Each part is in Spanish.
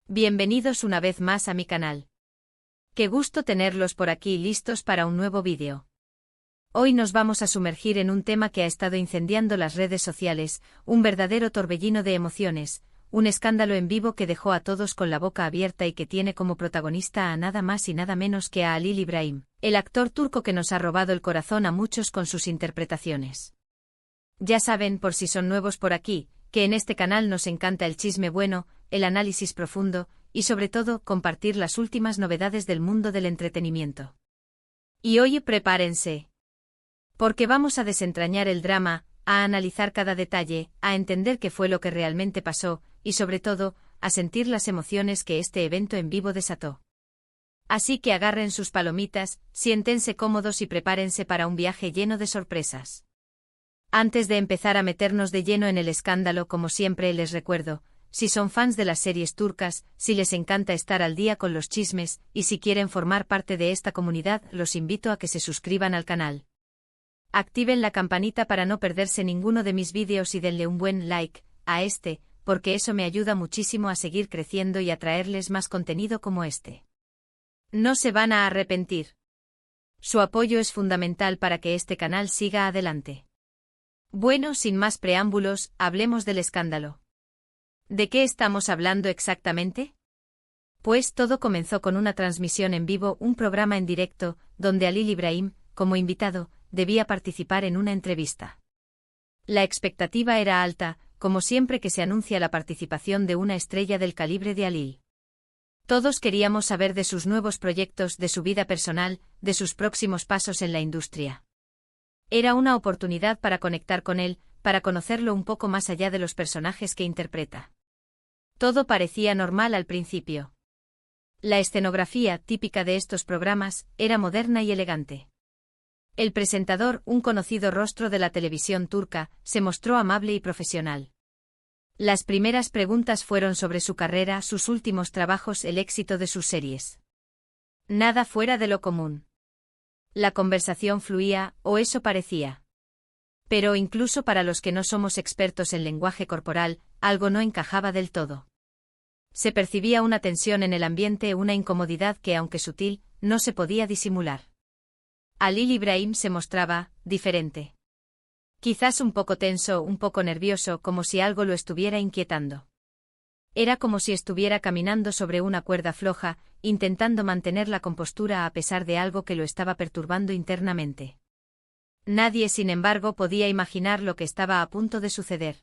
Bienvenidos una vez más a mi canal. Qué gusto tenerlos por aquí listos para un nuevo vídeo. Hoy nos vamos a sumergir en un tema que ha estado incendiando las redes sociales, un verdadero torbellino de emociones, un escándalo en vivo que dejó a todos con la boca abierta y que tiene como protagonista a nada más y nada menos que a Halil İbrahim, el actor turco que nos ha robado el corazón a muchos con sus interpretaciones. Ya saben, por si son nuevos por aquí, que en este canal nos encanta el chisme bueno, el análisis profundo, y sobre todo, compartir las últimas novedades del mundo del entretenimiento. Y hoy prepárense. Porque vamos a desentrañar el drama, a analizar cada detalle, a entender qué fue lo que realmente pasó, y sobre todo, a sentir las emociones que este evento en vivo desató. Así que agarren sus palomitas, siéntense cómodos y prepárense para un viaje lleno de sorpresas. Antes de empezar a meternos de lleno en el escándalo, como siempre les recuerdo, si son fans de las series turcas, si les encanta estar al día con los chismes, y si quieren formar parte de esta comunidad, los invito a que se suscriban al canal. Activen la campanita para no perderse ninguno de mis vídeos y denle un buen like a este, porque eso me ayuda muchísimo a seguir creciendo y a traerles más contenido como este. No se van a arrepentir. Su apoyo es fundamental para que este canal siga adelante. Bueno, sin más preámbulos, hablemos del escándalo. ¿De qué estamos hablando exactamente? Pues todo comenzó con una transmisión en vivo, un programa en directo, donde Halil İbrahim, como invitado, debía participar en una entrevista. La expectativa era alta, como siempre que se anuncia la participación de una estrella del calibre de Halil. Todos queríamos saber de sus nuevos proyectos, de su vida personal, de sus próximos pasos en la industria. Era una oportunidad para conectar con él, para conocerlo un poco más allá de los personajes que interpreta. Todo parecía normal al principio. La escenografía, típica de estos programas, era moderna y elegante. El presentador, un conocido rostro de la televisión turca, se mostró amable y profesional. Las primeras preguntas fueron sobre su carrera, sus últimos trabajos, el éxito de sus series. Nada fuera de lo común. La conversación fluía, o eso parecía. Pero incluso para los que no somos expertos en lenguaje corporal, algo no encajaba del todo. Se percibía una tensión en el ambiente, una incomodidad que, aunque sutil, no se podía disimular. Halil İbrahim se mostraba diferente. Quizás un poco tenso, un poco nervioso, como si algo lo estuviera inquietando. Era como si estuviera caminando sobre una cuerda floja, intentando mantener la compostura a pesar de algo que lo estaba perturbando internamente. Nadie, sin embargo, podía imaginar lo que estaba a punto de suceder.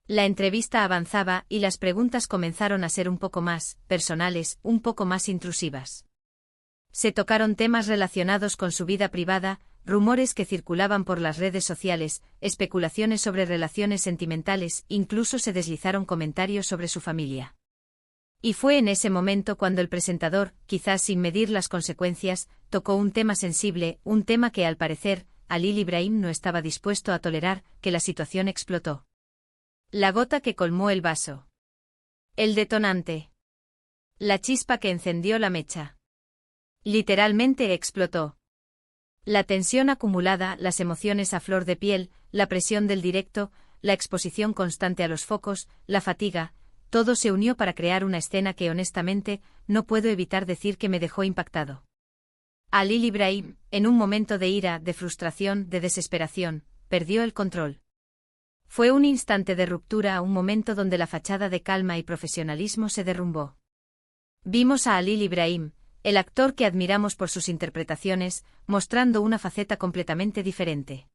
La entrevista avanzaba y las preguntas comenzaron a ser un poco más personales, un poco más intrusivas. Se tocaron temas relacionados con su vida privada, rumores que circulaban por las redes sociales, especulaciones sobre relaciones sentimentales, incluso se deslizaron comentarios sobre su familia. Y fue en ese momento cuando el presentador, quizás sin medir las consecuencias, tocó un tema sensible, un tema que al parecer, Halil İbrahim no estaba dispuesto a tolerar, que la situación explotó. La gota que colmó el vaso. El detonante. La chispa que encendió la mecha. Literalmente explotó. La tensión acumulada, las emociones a flor de piel, la presión del directo, la exposición constante a los focos, la fatiga, todo se unió para crear una escena que honestamente, no puedo evitar decir que me dejó impactado. Halil İbrahim, en un momento de ira, de frustración, de desesperación, perdió el control. Fue un instante de ruptura, un momento donde la fachada de calma y profesionalismo se derrumbó. Vimos a Halil İbrahim, el actor que admiramos por sus interpretaciones, mostrando una faceta completamente diferente.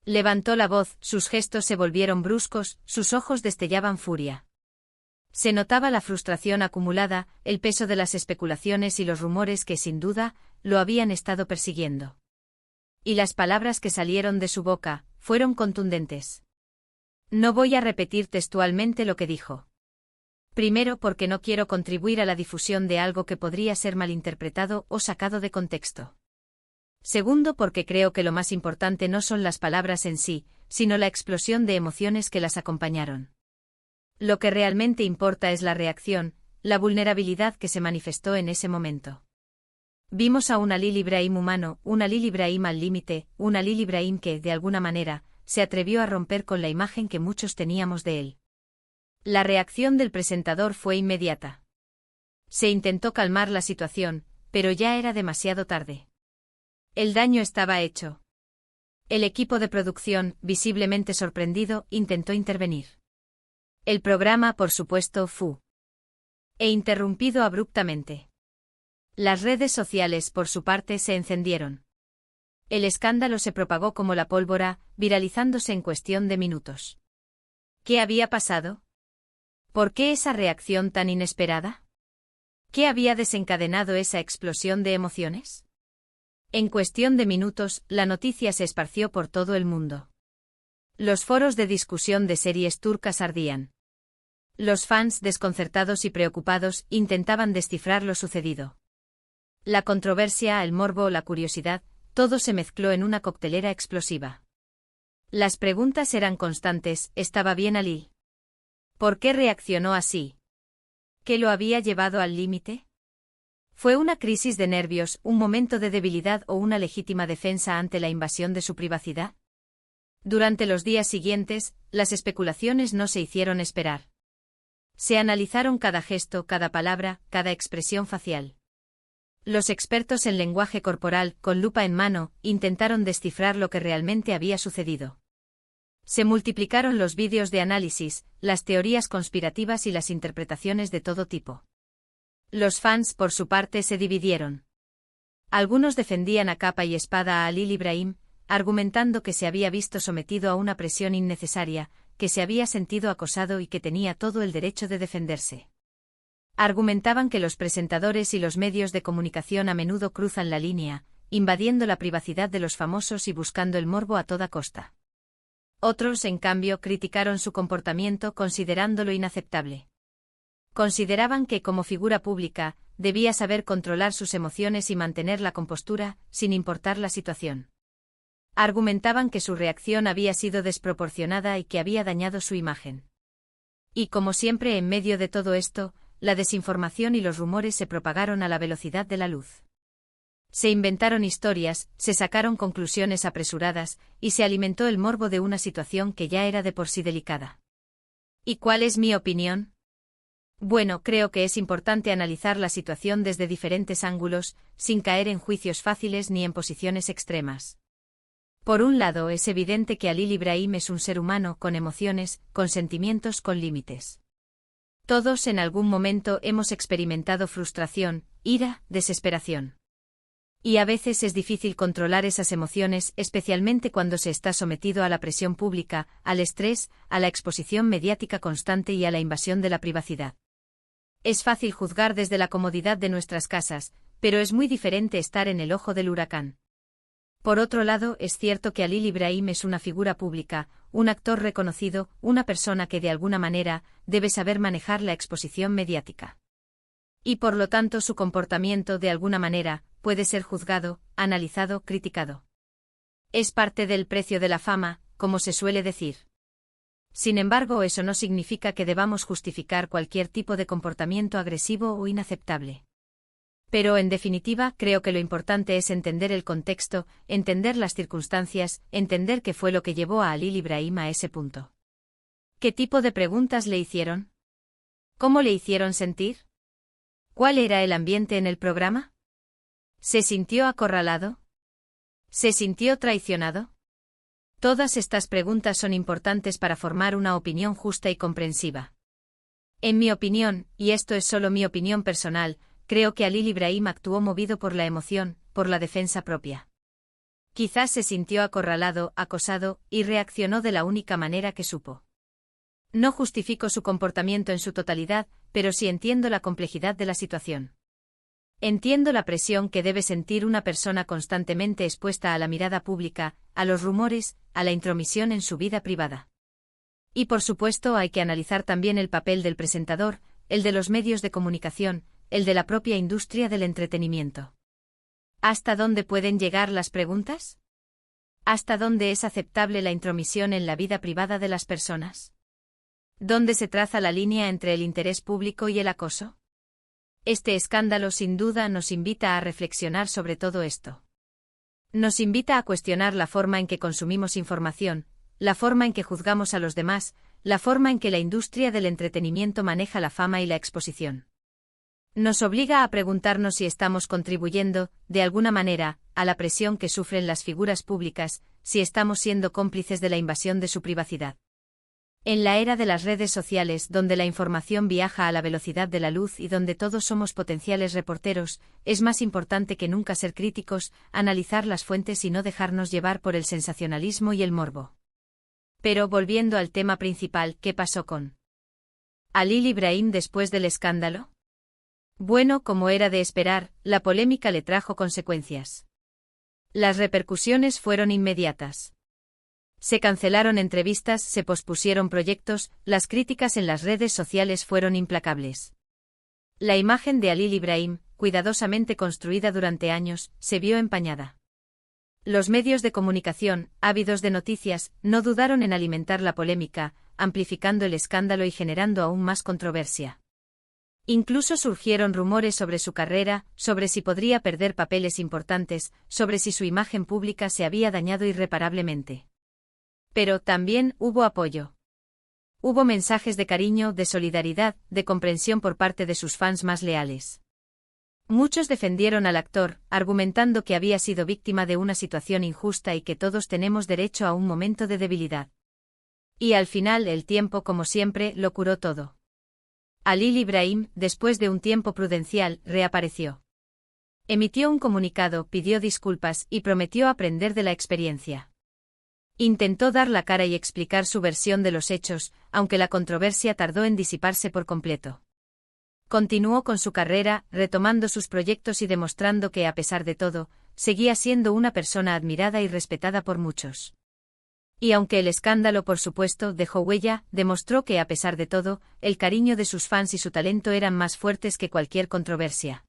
Levantó la voz, sus gestos se volvieron bruscos, sus ojos destellaban furia. Se notaba la frustración acumulada, el peso de las especulaciones y los rumores que, sin duda, lo habían estado persiguiendo. Y las palabras que salieron de su boca, fueron contundentes. No voy a repetir textualmente lo que dijo. Primero, porque no quiero contribuir a la difusión de algo que podría ser malinterpretado o sacado de contexto. Segundo, porque creo que lo más importante no son las palabras en sí, sino la explosión de emociones que las acompañaron. Lo que realmente importa es la reacción, la vulnerabilidad que se manifestó en ese momento. Vimos a un Halil İbrahim humano, un Halil İbrahim al límite, un Halil İbrahim que, de alguna manera, se atrevió a romper con la imagen que muchos teníamos de él. La reacción del presentador fue inmediata. Se intentó calmar la situación, pero ya era demasiado tarde. El daño estaba hecho. El equipo de producción, visiblemente sorprendido, intentó intervenir. El programa, por supuesto, fue interrumpido abruptamente. Las redes sociales, por su parte, se encendieron. El escándalo se propagó como la pólvora, viralizándose en cuestión de minutos. ¿Qué había pasado? ¿Por qué esa reacción tan inesperada? ¿Qué había desencadenado esa explosión de emociones? En cuestión de minutos, la noticia se esparció por todo el mundo. Los foros de discusión de series turcas ardían. Los fans, desconcertados y preocupados, intentaban descifrar lo sucedido. La controversia, el morbo, la curiosidad, todo se mezcló en una coctelera explosiva. Las preguntas eran constantes. ¿Estaba bien Ali? ¿Por qué reaccionó así? ¿Qué lo había llevado al límite? ¿Fue una crisis de nervios, un momento de debilidad o una legítima defensa ante la invasión de su privacidad? Durante los días siguientes, las especulaciones no se hicieron esperar. Se analizaron cada gesto, cada palabra, cada expresión facial. Los expertos en lenguaje corporal, con lupa en mano, intentaron descifrar lo que realmente había sucedido. Se multiplicaron los vídeos de análisis, las teorías conspirativas y las interpretaciones de todo tipo. Los fans, por su parte, se dividieron. Algunos defendían a capa y espada a Halil Ibrahim, argumentando que se había visto sometido a una presión innecesaria, que se había sentido acosado y que tenía todo el derecho de defenderse. Argumentaban que los presentadores y los medios de comunicación a menudo cruzan la línea, invadiendo la privacidad de los famosos y buscando el morbo a toda costa. Otros, en cambio, criticaron su comportamiento considerándolo inaceptable. Consideraban que, como figura pública, debía saber controlar sus emociones y mantener la compostura, sin importar la situación. Argumentaban que su reacción había sido desproporcionada y que había dañado su imagen. Y como siempre en medio de todo esto, la desinformación y los rumores se propagaron a la velocidad de la luz. Se inventaron historias, se sacaron conclusiones apresuradas, y se alimentó el morbo de una situación que ya era de por sí delicada. ¿Y cuál es mi opinión? Bueno, creo que es importante analizar la situación desde diferentes ángulos, sin caer en juicios fáciles ni en posiciones extremas. Por un lado, es evidente que Halil Ibrahim es un ser humano con emociones, con sentimientos, con límites. Todos en algún momento hemos experimentado frustración, ira, desesperación. Y a veces es difícil controlar esas emociones, especialmente cuando se está sometido a la presión pública, al estrés, a la exposición mediática constante y a la invasión de la privacidad. Es fácil juzgar desde la comodidad de nuestras casas, pero es muy diferente estar en el ojo del huracán. Por otro lado, es cierto que Halil Ibrahim es una figura pública, un actor reconocido, una persona que de alguna manera debe saber manejar la exposición mediática. Y por lo tanto su comportamiento de alguna manera puede ser juzgado, analizado, criticado. Es parte del precio de la fama, como se suele decir. Sin embargo, eso no significa que debamos justificar cualquier tipo de comportamiento agresivo o inaceptable. Pero en definitiva, creo que lo importante es entender el contexto, entender las circunstancias, entender qué fue lo que llevó a Halil Ibrahim a ese punto. ¿Qué tipo de preguntas le hicieron? ¿Cómo le hicieron sentir? ¿Cuál era el ambiente en el programa? ¿Se sintió acorralado? ¿Se sintió traicionado? Todas estas preguntas son importantes para formar una opinión justa y comprensiva. En mi opinión, y esto es solo mi opinión personal, creo que Halil Ibrahim actuó movido por la emoción, por la defensa propia. Quizás se sintió acorralado, acosado, y reaccionó de la única manera que supo. No justifico su comportamiento en su totalidad, pero sí entiendo la complejidad de la situación. Entiendo la presión que debe sentir una persona constantemente expuesta a la mirada pública, a los rumores, a la intromisión en su vida privada. Y por supuesto hay que analizar también el papel del presentador, el de los medios de comunicación, el de la propia industria del entretenimiento. ¿Hasta dónde pueden llegar las preguntas? ¿Hasta dónde es aceptable la intromisión en la vida privada de las personas? ¿Dónde se traza la línea entre el interés público y el acoso? Este escándalo sin duda nos invita a reflexionar sobre todo esto. Nos invita a cuestionar la forma en que consumimos información, la forma en que juzgamos a los demás, la forma en que la industria del entretenimiento maneja la fama y la exposición. Nos obliga a preguntarnos si estamos contribuyendo, de alguna manera, a la presión que sufren las figuras públicas, si estamos siendo cómplices de la invasión de su privacidad. En la era de las redes sociales, donde la información viaja a la velocidad de la luz y donde todos somos potenciales reporteros, es más importante que nunca ser críticos, analizar las fuentes y no dejarnos llevar por el sensacionalismo y el morbo. Pero volviendo al tema principal, ¿qué pasó con Halil Ibrahim después del escándalo? Bueno, como era de esperar, la polémica le trajo consecuencias. Las repercusiones fueron inmediatas. Se cancelaron entrevistas, se pospusieron proyectos, las críticas en las redes sociales fueron implacables. La imagen de Halil Ibrahim, cuidadosamente construida durante años, se vio empañada. Los medios de comunicación, ávidos de noticias, no dudaron en alimentar la polémica, amplificando el escándalo y generando aún más controversia. Incluso surgieron rumores sobre su carrera, sobre si podría perder papeles importantes, sobre si su imagen pública se había dañado irreparablemente. Pero también hubo apoyo. Hubo mensajes de cariño, de solidaridad, de comprensión por parte de sus fans más leales. Muchos defendieron al actor, argumentando que había sido víctima de una situación injusta y que todos tenemos derecho a un momento de debilidad. Y al final el tiempo, como siempre, lo curó todo. Halil Ibrahim, después de un tiempo prudencial, reapareció. Emitió un comunicado, pidió disculpas y prometió aprender de la experiencia. Intentó dar la cara y explicar su versión de los hechos, aunque la controversia tardó en disiparse por completo. Continuó con su carrera, retomando sus proyectos y demostrando que, a pesar de todo, seguía siendo una persona admirada y respetada por muchos. Y aunque el escándalo, por supuesto, dejó huella, demostró que, a pesar de todo, el cariño de sus fans y su talento eran más fuertes que cualquier controversia.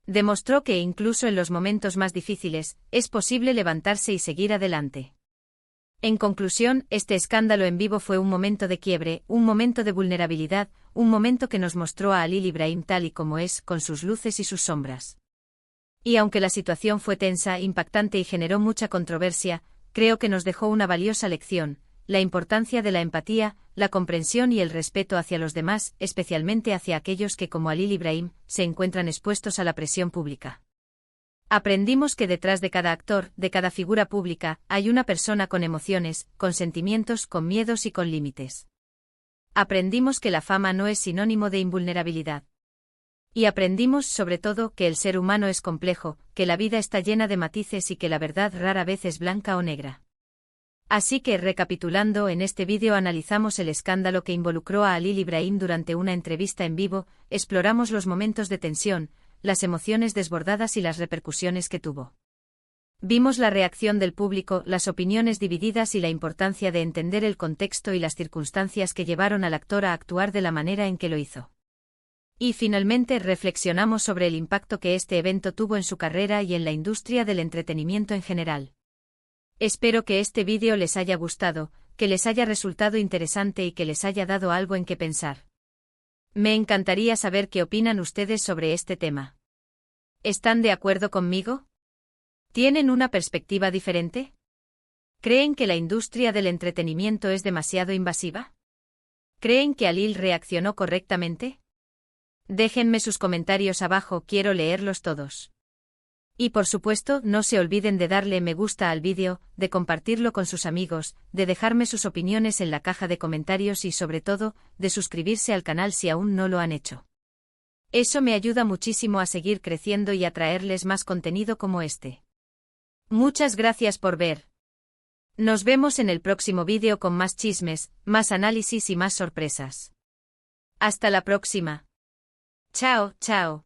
Demostró que, incluso en los momentos más difíciles, es posible levantarse y seguir adelante. En conclusión, este escándalo en vivo fue un momento de quiebre, un momento de vulnerabilidad, un momento que nos mostró a Halil Ibrahim tal y como es, con sus luces y sus sombras. Y aunque la situación fue tensa, impactante y generó mucha controversia, creo que nos dejó una valiosa lección: la importancia de la empatía, la comprensión y el respeto hacia los demás, especialmente hacia aquellos que, como Halil Ibrahim, se encuentran expuestos a la presión pública. Aprendimos que detrás de cada actor, de cada figura pública, hay una persona con emociones, con sentimientos, con miedos y con límites. Aprendimos que la fama no es sinónimo de invulnerabilidad. Y aprendimos, sobre todo, que el ser humano es complejo, que la vida está llena de matices y que la verdad rara vez es blanca o negra. Así que, recapitulando, en este vídeo analizamos el escándalo que involucró a Halil Ibrahim durante una entrevista en vivo, exploramos los momentos de tensión, las emociones desbordadas y las repercusiones que tuvo. Vimos la reacción del público, las opiniones divididas y la importancia de entender el contexto y las circunstancias que llevaron al actor a actuar de la manera en que lo hizo. Y finalmente reflexionamos sobre el impacto que este evento tuvo en su carrera y en la industria del entretenimiento en general. Espero que este vídeo les haya gustado, que les haya resultado interesante y que les haya dado algo en qué pensar. Me encantaría saber qué opinan ustedes sobre este tema. ¿Están de acuerdo conmigo? ¿Tienen una perspectiva diferente? ¿Creen que la industria del entretenimiento es demasiado invasiva? ¿Creen que Halil reaccionó correctamente? Déjenme sus comentarios abajo, quiero leerlos todos. Y por supuesto, no se olviden de darle me gusta al vídeo, de compartirlo con sus amigos, de dejarme sus opiniones en la caja de comentarios y sobre todo, de suscribirse al canal si aún no lo han hecho. Eso me ayuda muchísimo a seguir creciendo y a traerles más contenido como este. Muchas gracias por ver. Nos vemos en el próximo vídeo con más chismes, más análisis y más sorpresas. Hasta la próxima. Chao, chao.